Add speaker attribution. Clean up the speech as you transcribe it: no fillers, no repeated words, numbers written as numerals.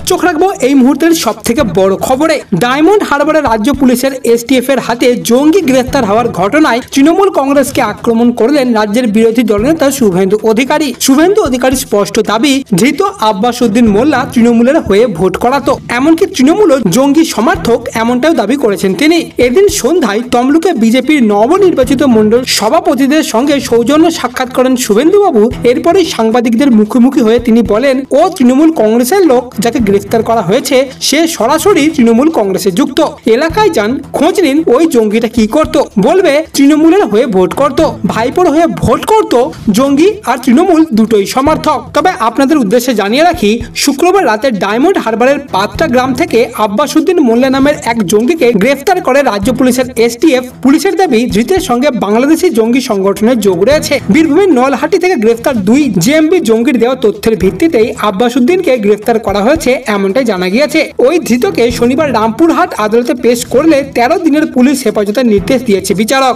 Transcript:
Speaker 1: চোখ রাখবো এই মুহূর্তের সব থেকে বড় খবরে। ডায়মন্ড হারবারে রাজ্য পুলিশের এসটিএফ এর হাতে জঙ্গি গ্রেফতার হওয়ার ঘটনায় তৃণমূল কংগ্রেসকে আক্রমণ করলেন রাজ্যের বিরোধী দলনেতা শুভেন্দু অধিকারী। শুভেন্দু অধিকারীর স্পষ্ট দাবি, ধৃত আব্বাস উদ্দিন মোল্লা তৃণমূলের হয়ে ভোট করাতো, এমনকি তৃণমূলও জঙ্গি সমর্থক এমনটাও দাবি করেছেন তিনি। এদিন সন্ধ্যায় তমলুকে বিজেপির নবনির্বাচিত মণ্ডল সভাপতিদের সঙ্গে সৌজন্য সাক্ষাৎ করেন শুভেন্দুবাবু। এরপরেই সাংবাদিকদের মুখোমুখি হয়ে তিনি বলেন, ও তৃণমূল কংগ্রেসের লোক, যাকে গ্রেফতার করা হয়েছে সে সরাসরি তৃণমূল কংগ্রেসে যুক্ত। এলাকায় যান, খোঁজ নিন ওই জঙ্গিটা কি করত। বলবে তৃণমূলের হয়ে ভোট করত, ভাইপোর হয়ে ভোট করত। জঙ্গি আর তৃণমূল দুটোই সমর্থক। তবে আপনাদের উদ্দেশ্যে জানিয়ে রাখি, শুক্রবার রাতে ডায়মন্ড হারবারের পাত্রা গ্রাম থেকে আব্বাস উদ্দিন মোল্লা নামের এক জঙ্গিকে গ্রেফতার করে রাজ্য পুলিশের এসটিএফ। পুলিশের দাবি, ধৃতের সঙ্গে বাংলাদেশি জঙ্গি সংগঠনের যোগ রয়েছে। বীরভূমের নলহাটি থেকে গ্রেফতার দুই জেএমবি জঙ্গির দেওয়া তথ্যের ভিত্তিতেই আব্বাস উদ্দিনকে গ্রেফতার করা হয়েছে এমনটাই জানা গিয়েছে। ওই ধৃতকে শনিবার রামপুরহাট আদালতে পেশ করলে 13 দিনের পুলিশ হেফাজতের নির্দেশ দিয়েছে বিচারক।